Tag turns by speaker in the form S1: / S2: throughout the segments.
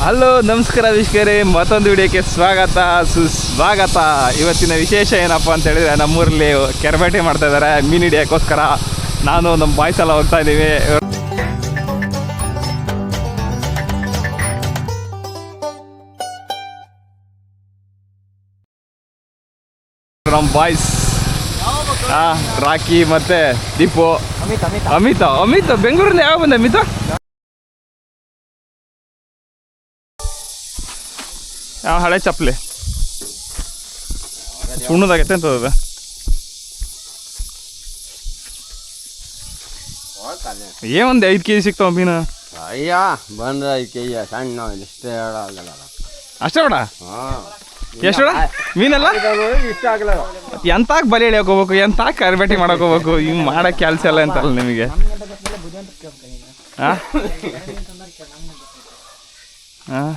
S1: Hello ನಮಸ್ಕಾರ ವೀಕ್ಷಕರೇ, ಮತ್ತೊಂದು ವಿಡಿಯೋಕ್ಕೆ ಸ್ವಾಗತ ಸುಸ್ವಾಗತ. ಇವತ್ತಿನ ವಿಶೇಷ ಏನಪ್ಪ ಅಂತ ಹೇಳಿದ್ರೆ, ನಮ್ಮೂರಲ್ಲಿ ಕೆರೆಬೇಟೆ ಮಾಡ್ತಾ ಇದ್ದಾರೆ ಮೀನು ಹಿಡಿಯೋಕ್ಕೋಸ್ಕರ. ನಾನು ನಮ್ಮ ಬಾಯ್ಸ್ ಎಲ್ಲ ಹೋಗ್ತಾ ಇದ್ದೀವಿ. ನಮ್ಮ ಬಾಯ್ಸ್ ರಾಕಿ ಮತ್ತೆ ದೀಪು, ಅಮಿತ್ ಬೆಂಗಳೂರಿಂದ ಯಾವಾಗ ಬಂದೆ ಅಮಿತ್? ಯಾವ ಹಳೆ ಚಪ್ಪಲಿ ಸುಣ್ಣದಾಗೈತೆ ಅಂತದ. ಒಂದು 5 kg ಸಿಗ್ತಾವ ಮೀನು.
S2: ಅಯ್ಯ ಬಂದ್ರೆ 5 kg ಸಣ್ಣ ಇಷ್ಟೇ ಆಗಲ್ಲ
S1: ಅಷ್ಟೇ ಬೇಡ. ಎಷ್ಟು ಬೇಡ ಮೀನೆಲ್ಲ
S2: ಇಷ್ಟ ಆಗಲ್ಲ.
S1: ಎಂತಾಕ್ ಬಲಿ ಹಿಡಿಯಕ್ಕೆ ಹೋಗ್ಬೇಕು, ಎಂತಾಕ್ ಕರಿಬೇಟಿ ಮಾಡಕ್ಕೆ ಹೋಗ್ಬೇಕು, ಹಿಂಗೆ ಮಾಡೋ ಕೆಲಸ ಎಲ್ಲ ಅಂತಲ್ಲ ನಿಮಗೆ. ಹಾಂ ಹಾಂ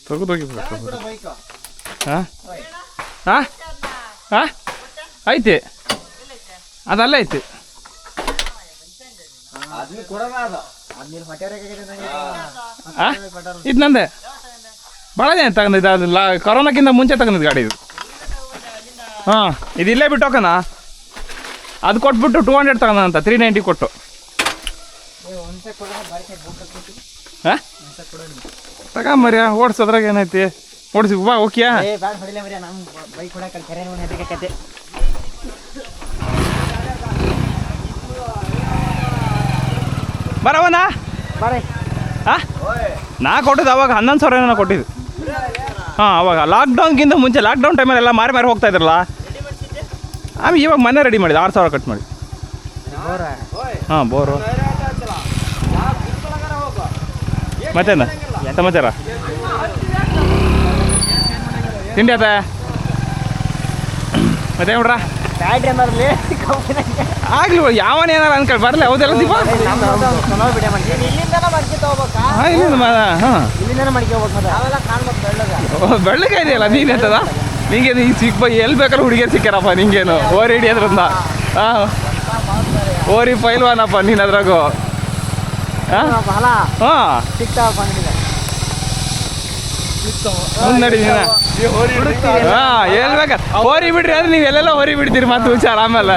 S1: ತೆಗೆದೋಗಿದ್ದು. ಹಾಂ ಹಾಂ ಹಾಂ ಐತಿ, ಅದಲ್ಲ ಐತಿ. ಇದು ನಂದೆ ಭಾಳ ಜನ ತಗೊಂಡಿದ್ದೆ. ಅದು ಕೊರೋನಾಕ್ಕಿಂತ ಮುಂಚೆ ತಗೊಂಡಿದ್ದು ಗಾಡಿ ಇದು. ಹಾಂ ಇದು ಇಲ್ಲೇ ಬಿಟ್ಟು ಹೋಗೋಣ. ಅದು ಕೊಟ್ಬಿಟ್ಟು 200 ತಗೊಂಡಂತ 390 ಕೊಟ್ಟು. ಹಾಂ ತಗೊಂಬರ್ಯ ಓಡಿಸೋದ್ರಾಗ ಏನೈತಿ, ಓಡಿಸಿ ಬಾ. ಓಕೆಯಾ ಬರವನ. ಹಾಂ ನಾ ಕೊಟ್ಟಿದ್ದು ಅವಾಗ 11,000 ಏನೋ ಕೊಟ್ಟಿದ್ದು. ಹಾಂ ಅವಾಗ ಲಾಕ್ಡೌನ್ಗಿಂತ ಮುಂಚೆ, ಲಾಕ್ಡೌನ್ ಟೈಮಲ್ಲಿ ಎಲ್ಲ ಮಾರಿ ಹೋಗ್ತಾ ಇದ್ರಲ್ಲ. ಆಮೇಲೆ ಇವಾಗ ಮನೆ ರೆಡಿ ಮಾಡಿದ್ದು 6,000 ಕಟ್ ಮಾಡಿ. ಹಾಂ ಬೋರು. ಮತ್ತೇನ ಸಮಾಚಾರ? ತಿಂಡಿ ಆತ ಮತ್ತೆ ನೋಡ್ರ ಆಗ್ಲಿ ಯಾವನ ಏನಾರ ಅನ್ಕೊಳ್ಳಿ ಬರಲ್ಲ. ಹೌದಲ್ಲ ದೀಪ? ಬೆಳ್ಳಗೆ ಇದೆಯಲ್ಲ ನೀನೆಂತದ ನಿಂಗೆ ಈಗ ಸಿಕ್ಕ ಎಲ್ಲಿ ಬೇಕಾದ್ರೆ ಹುಡುಗಿಯರು ಸಿಕ್ಕಾರಪ್ಪ ನಿಂಗೇನು ಓರಿ ಹಿಡಿಯೋದ್ರಿಂದ. ಹಾಂ ಓರಿ ಪೈಲ್ವಾನಪ್ಪ ನೀನು ಅದ್ರಾಗು. ಹಾಂ ನಡಿ ನೀನು. ಹಾಂ ಹೇಳ್ಬೇಕ ಹೋರಿ ಬಿಡ್ರಿ ಅಂದ್ರೆ ನೀವು ಎಲ್ಲೆಲ್ಲ ಹೋರಿ ಬಿಡ್ತೀರಿ ಮತ್ತೆ ವಿಚಾರ. ಆಮೇಲೆ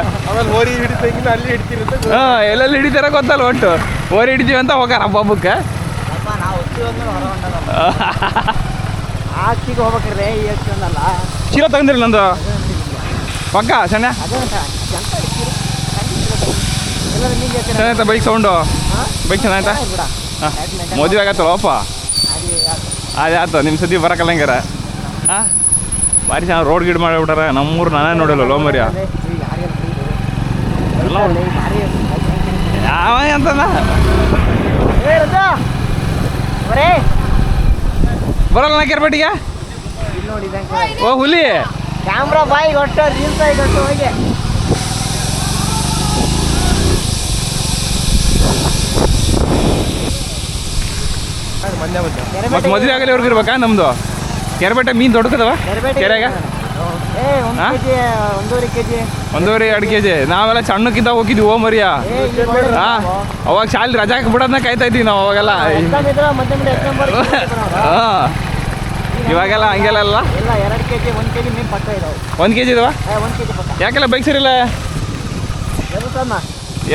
S1: ಹಾಂ ಎಲ್ಲೆಲ್ಲಿ ಹಿಡಿತಾರ ಗೊತ್ತಲ್ಲ. ಒಟ್ಟು ಹೋರಿ ಹಿಡಿತೀವಿ ಅಂತ ಹೋಗಾರ ಹಬ್ಬಕ್ಕೆ. ಚೀಲ ತಗೊಂಡಿರಿ ನಂದು ಪಕ್ಕ ಸಣ್ಣ ಚೆನ್ನಾಯ್ತಾ? ಬೈಕ್ ಸೌಂಡು ಬೈಕ್ ಚೆನ್ನಾಯ್ತಾ? ಹಾಂ ಮದುವೆ ಆಗತ್ತಲ್ಲಪ್ಪ, ಅದೇ ಆಯ್ತು ನಿಮ್ಮ ಸದ್ಯ ಬರೋಕ್ಕಲ್ಲ ಹಂಗಾರ. ಹಾಂ ಭಾರಿ ಚೆನ್ನಾಗಿ ರೋಡ್ ಗಿಡ್ ಮಾಡಿಬಿಟ್ಟಾರ. ನಮ್ಮೂರು ನಾನೇ ನೋಡಿಲ್ಲ ಲೋಮರ್ಯ ಯಾವ ಅಂತಂದ ಬರಲ್ಲ ನಾ ಕೆರ್ಬೇಟಿಗೆ. ಓ ಹುಲಿ
S3: ಕ್ಯಾಮ್ರಾ ಬಾಯಿ ಒಟ್ಟು ರೀಲ್ಸ್ ಆಗಿ ಹೋಗಿ
S1: ಮತ್ತೆ ಮದುವೆ ಆಗಲಿ ಅವ್ರಿಗೆ ಇರ್ಬೇಕಾ? ನಮ್ದು ಕೆರೆಬೇಟೆ ಮೀನು ದೊಡ್ಡದವ ಕೆರೆಯಾಗ.
S3: 1.5 kg
S1: 1.5-2 kg. ನಾವೆಲ್ಲ ಸಣ್ಣಕ್ಕಿಂತ ಹೋಗಿದ್ವಿ ಓ ಮರಿಯ. ಹಾಂ ಅವಾಗ ಶಾಲೆ ರಜಾ ಬಿಡೋದನ್ನ ಕಾಯ್ತಾ ಇದ್ದೀವಿ ನಾವು ಅವಾಗೆಲ್ಲ. ಹಾಂ ಇವಾಗೆಲ್ಲ ಹಂಗೆಲ್ಲ ಅಲ್ಲ.
S3: 2 kg 1 kg ಮೀನು ಪಕ್ಕ ಇದಾವೆ.
S1: 1 kg ಇದಾವ?
S3: 1 kg ಪಕ್ಕ.
S1: ಯಾಕೆಲ್ಲ ಬೈಕ್ ಸರಿಲ್ಲ?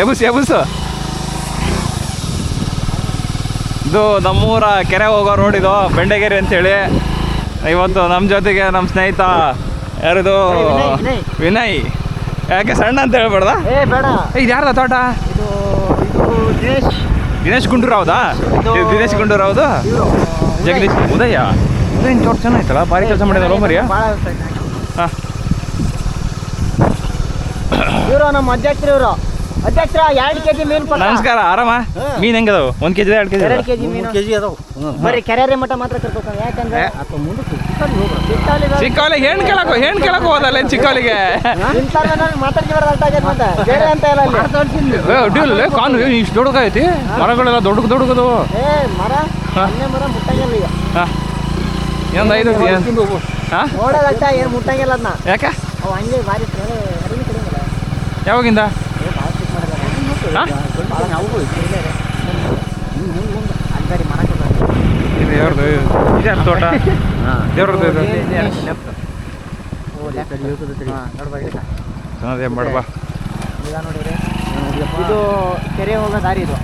S1: ಎಬುಸು ಇದು ನಮ್ಮೂರ ಕೆರೆ ಹೋಗೋ ರೋಡ್ ಇದು, ಬೆಂಡೆಗೆರೆ ಅಂತೇಳಿ. ಇವತ್ತು ನಮ್ಮ ಜೊತೆಗೆ ನಮ್ಮ ಸ್ನೇಹಿತ ಯಾರಿದು ವಿನಯ್. ಯಾಕೆ ಸಣ್ಣ ಅಂತ ಹೇಳ್ಬೇಡ್ದ? ಇದು ಯಾರ್ದ ತೋಟ? ದಿನೇಶ್ ಗುಂಡೂರಾವ್ದಾ? ದಿನೇಶ್ ಗುಂಡೂರಾವ್ದು ಜಗದೀಶ್ ಉದಯ ತೋಟ ಚೆನ್ನಾಯ್ತಲ್ಲ, ಭಾರಿ ಕೆಲಸ ಮಾಡಿದಾರ ಮರಿಯ. ಹಾಂ
S3: ಇವರು ನಮ್ಮ ಅಧ್ಯಕ್ಷರು. ಇವರು ಅಧ್ಯಕ್ಷರ 2 kg ಮೀನು ಪಕ್ಕ.
S1: ನಮಸ್ಕಾರ, ಆರಾಮ? ಮೀನು ಹೆಂಗದವು? 1 kg 2 kg?
S3: 2 kg ಮೀನು ಅದಾವು. ಬರೀ ಕೆರೆ ಮಠ ಮಾತ್ರ ಕರ್ಕೋತಾನೆ. ಯಾಕಂದ್ರೆ
S1: ಚಿಕ್ಕವಲಿ ಹೆಣ್ಣು ಕೇಳಕ್ಕೆ ಹೋದಲ್ಲ ಚಿಕ್ಕವಲಿಗೆ.
S3: ಬೇರೆ ಅಂತ ಇಲ್ಲ.
S1: ಕಾನು ಇಷ್ಟು ದೊಡ್ಡಗೈತಿ, ಮರಗಳೆಲ್ಲ ದೊಡ್ಡದು.
S3: ಮರ ಮರ ಮುಟ್ಟಂಗಿಲ್ಲ ಈಗ.
S1: ಹಾಂ ಇನ್ನೊಂದು 5 ಹಾಂ
S3: ನೋಡೋದಷ್ಟ ಏನು ಮುಟ್ಟಂಗಿಲ್ಲ ಅದನ್ನ.
S1: ಯಾಕೆ?
S3: ಅವು ಹಂಗೆ ಭಾರಿ
S1: ಯಾವಾಗಿಂದ? ಹಾಂ ಯಾರ ತೋಟ ದೇವ್ರದ್ದು ಇದು ಅದೇ ಬಡವಾ
S3: ಇದು ಕೆರೆ ಹೋಗೋ ದಾರಿ ಇದು.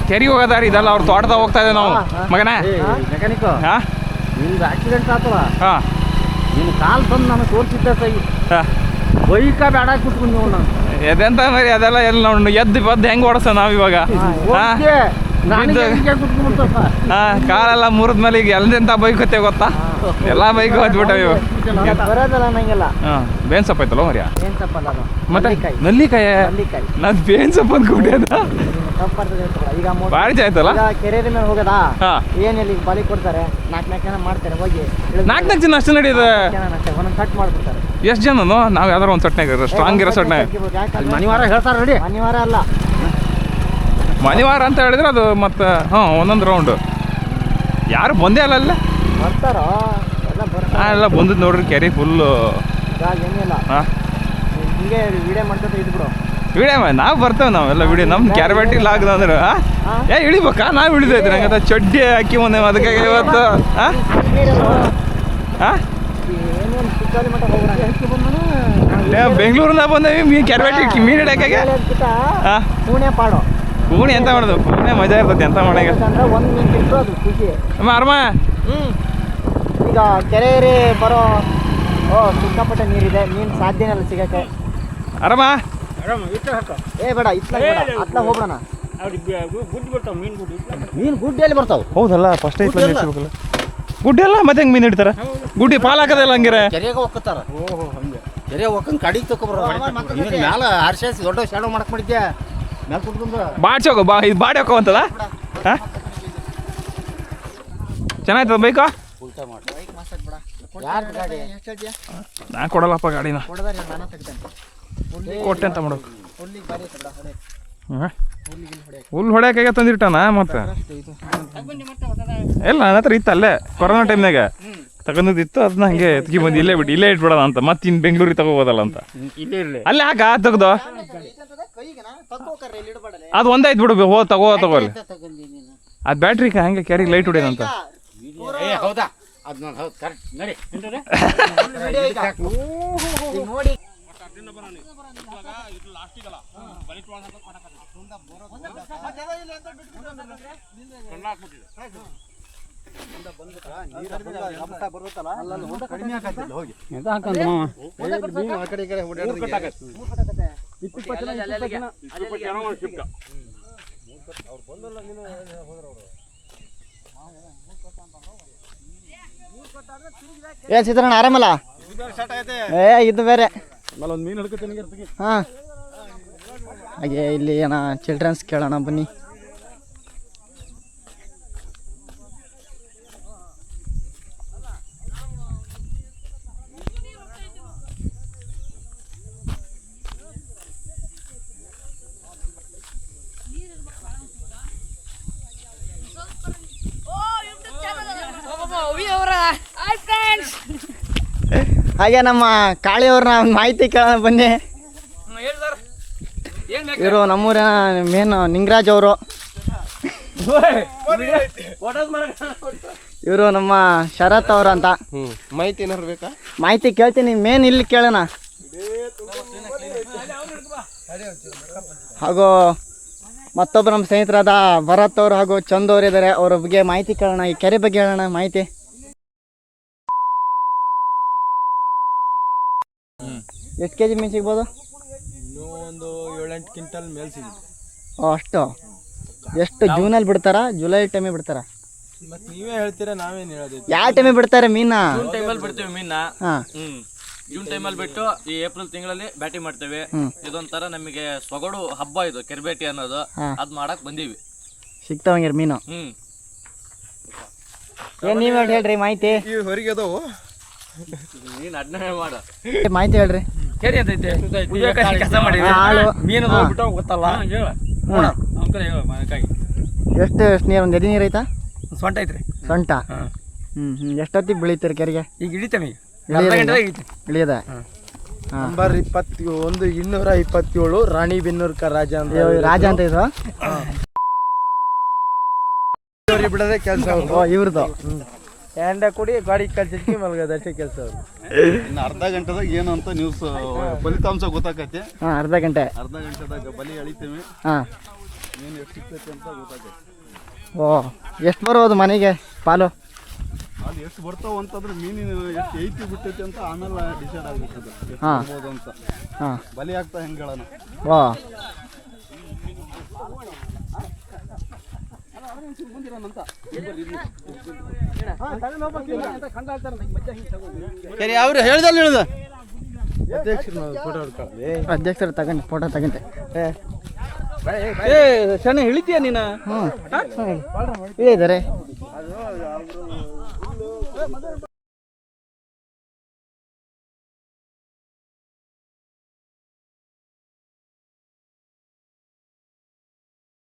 S1: ಕೆರೆ ಹೋಗೋ ದಾರಿ ಇದಲ್ಲ, ಅವ್ರ ತೋಟದಾಗ ಹೋಗ್ತಾ ಇದ್ದೇವೆ ನಾವು ಮಗನ.
S3: ಮೆಕ್ಯಾನಿಕ್
S1: ಹಾಂ
S3: ನಿಮ್ದು ಆಕ್ಸಿಡೆಂಟ್ ಆತವ,
S1: ಹಾಂ
S3: ನಿನ್ನ ಕಾಲು ಬಂದು ನನಗೆ ತೋರಿಸಿದ್ದ ಸೈ
S1: ಹಾಂ
S3: ಬೈಕ ಬೇಡ ಕುತ್ಕೊಂಡು ನೀವು ನಾನು
S1: ಎದೆಂತ ಮರಿ ಅದೆಲ್ಲ ಎಲ್ಲ ನೋಡಿ ಎದ್ದು ಬದ್ದು ಹೆಂಗೆ ಓಡಿಸ ನಾವು ಇವಾಗ. ಹಾಂ ಕಾಲೆಲ್ಲ ಮುರಿದ ಮೇಲೆ ಈಗ ಎಲ್ಲೆಂತ ಬೈಕ್ ಹೊತ್ತೆ ಗೊತ್ತಾ, ಎಲ್ಲ ಬೈಕ್ ಹೊತ್ಬಿಟ್ಟವ ಇವಾಗ.
S3: ಬರೋದಲ್ಲ ನಂಗೆಲ್ಲ.
S1: ಹಾಂ ಬೇನ್ ಸೊಪ್ಪು ಐತಲ್ಲ ಮರಿಯ,
S3: ಏನ್ ತಪ್ಪಲ್ಲ ಅದು.
S1: ಮತ್ತೆ
S3: ನಲ್ಲಿಕಾಯಿ.
S1: ನಲ್ಲಿಕಾಯಿ
S3: ನಲ್ಲಿಕಾಯಿ
S1: ನಾನು ಬೇನ್ ಸೊಪ್ಪು ಅಂದ್ಬಿಟ್ಟೆ
S3: ತಪ್ಪಾಗ್ತದೆ ಅಂತ. ಈಗ
S1: ಭಾರಿ ಆಯ್ತಲ್ಲ.
S3: ಈಗ ಕೆರೆ ಮೇಲೆ ಹೋಗದಾ
S1: ಹಾಂ
S3: ಏನಿಲ್ಲ, ಈಗ ಬಲಿ ಕೊಡ್ತಾರೆ, 4 ಜನ ಮಾಡ್ತಾರೆ, ಹೋಗಿ
S1: ನಾಲ್ಕು ಜನ ಅಷ್ಟು ನಡೆಯುತ್ತೆ.
S3: ಒಂದೊಂದು ಕಟ್ ಮಾಡ್ಬಿಡ್ತಾರೆ.
S1: ಎಷ್ಟು ಜನನು ನಾವು ಯಾವ್ದಾರು ಒಂದು ಸಟ್ನಾಗ ಸ್ಟ್ರಾಂಗ್ ಇರೋ ಸಟ್ನಾಗ.
S3: ಮನಿವಾರ ಹೇಳ್ತಾರೆ ನೋಡಿ, ಮನಿವಾರ ಅಲ್ಲ
S1: ಮನಿವಾರ ಅಂತ ಹೇಳಿದ್ರೆ ಅದು ಮತ್ತೆ ಹಾಂ ಒಂದೊಂದು ರೌಂಡು ಯಾರು ಬಂದೇ ಅಲ್ಲ ಅಲ್ಲ
S3: ಬರ್ತಾರೋ ಎಲ್ಲ ಬರ್ತಾರೆ.
S1: ಎಲ್ಲ ಬಂದದ್ದು ನೋಡ್ರಿ ಕೆರೆ ಫುಲ್ಲು.
S3: ಇವಾಗ ಏನಿಲ್ಲ,
S1: ಹಾಂ
S3: ಹಿಂಗೆ ವಿಡಿಯೋ ಮಾಡ್ಕೊತ ಇದ್ಬಿಡು.
S1: ವಿಡಿಯೋ ನಾವ್ ಬರ್ತೇವೆ, ನಾವೆಲ್ಲ ವಿಡಿಯೋ ನಮ್ ಕ್ಯಾರಬೇಟಿ ಲಾಗ್ದ ಅಂದ್ರೆ ಏ ಇಳಿಬೇಕಾ, ನಾವ್ ಇಳಿದೈತಿ ನಂಗೆ ಚಡ್ಡಿ ಹಾಕಿ ಒಂದೇ ಅದಕ್ಕೆ ಇವತ್ತು
S3: ಏನೇನು ಸುತ್ತಾಲಿ ಮಟ್ಟ ಹೋಗೋಣ.
S1: ಬೆಂಗಳೂರಿಂದ ಬಂದೇವಿ ಮೀನು ಕ್ಯಾರಬೇಟಿ ಮೀನು ಹಿಡಿಯಕಾಗೆ.
S3: ಪುಣೆ ಪಾಡು
S1: ಪೂಣೆ ಎಂತ ಮಾಡೋದು, ಪೂಣೆ ಮಜಾ ಇರ್ತೈತಿ ಎಂತ ಮಾಡಾಗ.
S3: ಒಂದು ಮೀನು ತಿಂತು ಅದು ಖುಷಿ.
S1: ಅರ್ಮ
S3: ಈಗ ಕೆರೆ ಬರೋ ಸಿಕ್ಕಾಪಟ್ಟೆ ನೀರಿದೆ, ಮೀನು ಸಾಧ್ಯನೇ ಅಲ್ಲ ಸಿಗಕ್ಕೆ.
S1: ಆರಾಮ
S3: ಏ ಬೇಡ ಇತ್ಲ ಅತ್ಲ ಹೋಗ್ಬಿಡೋಣ. ಮೀನು ಗುಡ್ಡೆಯಲ್ಲಿ ಬರ್ತಾವ.
S1: ಹೌದಲ್ಲ ಫಸ್ಟ್ ಐತ್ ನಿಲ್ಸ್ಬೇಕಲ್ಲ ಗುಡ್ಡೆ ಎಲ್ಲ ಮತ್ತೆ ಹೆಂಗೆ ಮೀನು ಹಿಡಿತಾರ, ಗುಡ್ಡಿ ಪಾಲ್ ಹಾಕದಲ್ಲ ಹಂಗಿರ
S3: ಕೆರೆಗೆ ಹೋಗ್ತಾರ.
S2: ಹಂಗೆ ಕೆರೆ ಹೋಗ್ಕೊಂಡು ಕಡಿಗೆ ತಗೊಬರ ಮ್ಯಾಲ ಆರ್ಸಿ ದೊಡ್ಡ ಶಾಡೋ ಮಾಡಕ್ ಮಾಡಿದ್ದೆ ಮ್ಯಾಲ ಕುತ್ಕೊಂಡು
S1: ಬಾಡ್ಸೋಗ ಬಾ ಇದು ಬಾಡಿ ಹಾಕೋ ಅಂತದ. ಹಾಂ ಚೆನ್ನಾಯ್ತದ ಬೈಕಾ,
S3: ಯಾರು ಗಾಡಿ
S1: ನಾ ಕೊಡಲ್ಲಪ್ಪ ಗಾಡಿನ,
S3: ಕೊಡದಾರಿ ನಾನು ತೆಗ್ತೇನೆ.
S1: ಕೊಟ್ಟೆ ಅಂತ ಮಾಡೋದು.
S3: ಹುಲ್ಲಿಗೆ ಬಾರಿ ಐತೆ ಬಿಡ, ಹೊಡೆ.
S1: ಹಾಂ ಹುಲ್ಲು ಹೊಡ್ಯಾಕಾಗೆ ತಂದಿಟ್ಟಾನ ಮತ್ತೆ ಎಲ್ಲ ನನ್ನ ಹತ್ರ ಇತ್ತು ಅಲ್ಲೇ ಕೊರೋನಾ ಟೈಮ್ನಾಗ ತಗೊಂಡಿತ್ತು, ಅದನ್ನ ಹಂಗೆ ಎತ್ಕಿ ಬಂದು ಇಲ್ಲೇ ಬಿಟ್ಟು ಇಲ್ಲೇ ಇಟ್ಬಿಡೋಣ ಅಂತ, ಮತ್ತೆ ಇನ್ನು ಬೆಂಗಳೂರಿಗೆ ತಗೋಬೋದಲ್ಲ ಅಂತ ಅಲ್ಲೇ ಹಾಕ ತೆಗ್ದು ಅದು ಒಂದೇ ಐತ್ ಬಿಡು, ತಗೋಲ್ಲಿ ಅದು ಬ್ಯಾಟ್ರಿ ಹಂಗೆ ಕ್ಯಾರಿಗೆ ಲೈಟ್ ಹೊಡಿಯೋದಂತ.
S2: ಹೌದಾ ಅದು ನೋಡಿ ಹೌದು ಕರೆಕ್ಟ್ ನಡಿ
S3: ನೋಡಿ ಏನ್ ಸಿದ್ರಣ್ಣ ಆರಾಮಲ್ಲ? ಏ ಇದು ಬೇರೆ ಹಾಂ ಹಾಗೆ ಇಲ್ಲಿ ಏನ ಚಿಲ್ಡ್ರನ್ಸ್ ಕೇಳೋಣ ಬನ್ನಿ. ಹಾಗೆ ನಮ್ಮ ಕಾಳಿಯವ್ರನ್ನ ಮಾಹಿತಿ ಕೇಳೋಣ ಬನ್ನಿ. ಇವರು ನಮ್ಮೂರಿನ ಮೇನ್ ನಿಂಗರಾಜ್ ಅವರು, ಇವರು ನಮ್ಮ ಶರತ್ ಅವರು ಅಂತ.
S2: ಮಾಹಿತಿ ಏನಾರು ಬೇಕಾ?
S3: ಮಾಹಿತಿ ಕೇಳ್ತೀನಿ, ಮೇನ್ ಇಲ್ಲಿ ಕೇಳೋಣ. ಹಾಗೂ ಮತ್ತೊಬ್ಬರು ನಮ್ಮ ಸ್ನೇಹಿತರಾದ ಭರತ್ ಅವರು ಹಾಗೂ ಚಂದ್ ಅವರು ಇದ್ದಾರೆ, ಅವ್ರ ಬಗ್ಗೆ ಮಾಹಿತಿ ಕೇಳೋಣ. ಈ ಕೆರೆ ಬಗ್ಗೆ ಹೇಳೋಣ ಮಾಹಿತಿ. ಎಷ್ಟು ಕೆಜಿ ಮೀನು ಸಿಗ್ಬೋದು?
S2: ಇನ್ನೂ ಒಂದು 7-8 ಕ್ವಿಂಟಲ್ ಮೇಲೆ ಸಿಗುತ್ತೆ.
S3: ಅಷ್ಟು ಎಷ್ಟು ಜೂನಲ್ಲಿ ಬಿಡ್ತಾರಾ, ಜುಲೈ ಟೈಮಿಗೆ ಬಿಡ್ತಾರಾ?
S2: ಮತ್ತೆ ನೀವೇ ಹೇಳ್ತೀರಾ, ನಾವೇನು ಹೇಳೋದು?
S3: ಯಾವ ಟೈಮಿಗೆ ಬಿಡ್ತಾರೆ ಮೀನ?
S4: ಜೂನ್ ಟೈಮಲ್ಲಿ ಬಿಡ್ತೇವೆ ಮೀನ.
S3: ಹಾಂ
S4: ಜೂನ್ ಟೈಮಲ್ಲಿ ಬಿಟ್ಟು ಈ ಏಪ್ರಿಲ್ ತಿಂಗಳಲ್ಲಿ ಬ್ಯಾಟಿ ಮಾಡ್ತೇವೆ. ಇದೊಂಥರ ನಮಗೆ ಸೊಗಡು ಹಬ್ಬ ಇದು ಕೆರ್ಬೇಟಿ ಅನ್ನೋದು, ಅದ್ ಮಾಡಕ್ ಬಂದೀವಿ.
S3: ಸಿಗ್ತಾವಂಗಿರ ಮೀನು. ಏನ್ ನೀವ್ ಹೇಳ್ರಿ ಮಾಹಿತಿ.
S2: ಹೊರಗೆ ಅದಾವು,
S4: ನೀನ್ ಅಡ್ನ ಮಾಡ
S3: ಮಾಹಿತಿ ಹೇಳ್ರಿ.
S4: ಕೆರೆ ಅಂತೈತೆ ಕೆಲಸ ಮಾಡಿ ಮೀನು ಹೋಗ್ಬಿಟ್ಟು ಗೊತ್ತಲ್ಲ,
S3: ಎಷ್ಟು ನೀರು? ಒಂದು ಎದೆ ನೀರು ಐತಾ?
S4: ಸೊಂಟ ಐತ್ರಿ.
S3: ಸೊಂಟ. ಎಷ್ಟೊತ್ತಿಗೆ ಬೆಳಿತೀರಿ ಕೆರೆಗೆ?
S4: ಈಗ ಹಿಡಿತೇವೆ,
S3: ಇಳಿಯದ.
S2: ನಂಬರ್ 21 227 ರಾಣಿಬೆನ್ನೂರು ರಾಜ ಅಂತ
S3: ರಾಜ ಅಂತ ಇದು
S2: ಬಿಡೋದೇ ಕೆಲಸ
S3: ಇವ್ರದ್ದು.
S5: ಎಂಡ ಕುಡಿ ಗಾಡಿ ಕಳ್ಸಿದ್ವಿ ಮಲ್ಗೋದು ಅಷ್ಟೇ ಕೆಲಸ ಅವ್ರು.
S2: ಇನ್ನು ಅರ್ಧ ಗಂಟೆದಾಗ ಏನು ಅಂತ ನ್ಯೂಸ್ ಫಲಿತಾಂಶ ಗೊತ್ತಾಕೈತಿ.
S3: ಹಾಂ ಅರ್ಧ ಗಂಟೆ.
S2: ಅರ್ಧ ಗಂಟೆದಾಗ ಬಲಿ ಎಳಿತೀವಿ.
S3: ಹಾಂ
S2: ಏನು ಎಷ್ಟು ಸಿಗ್ತೈತಿ ಅಂತ ಗೊತ್ತಾಕೈತಿ.
S3: ಓ ಎಷ್ಟು ಬರ್ಬೋದು ಮನೆಗೆ ಪಾಲು?
S2: ಅಲ್ಲಿ ಎಷ್ಟು ಬರ್ತಾವ ಅಂತಂದ್ರೆ ಮೀನಿನ ಎಷ್ಟು ಐತಿ ಬಿಟ್ಟೈತಿ ಅಂತ ಆಮೇಲೆ ಡಿಸೈಡ್ ಆಗ್ಬೇಕದು ಎಷ್ಟು
S3: ಹಾಂ.
S2: ಬರ್ಬೋದು ಅಂತ.
S3: ಹಾಂ
S2: ಬಲಿ ಆಗ್ತಾ ಹೆಂಗೆ ಹೇಳೋಣ.
S3: ಓ
S2: ಅವ್ರು ಹೇಳ್ದಲ್ಲ ಹೇಳುದ
S3: ಅಧ್ಯಕ್ಷರು ತಗೊಂಡು ಫೋಟೋ ತಗೊಂಡೆ.
S1: ಶನ ಇಳಿತೀಯ ನೀನು?
S3: ಹ್ಞೂ ಇಳಿದಾರೆ.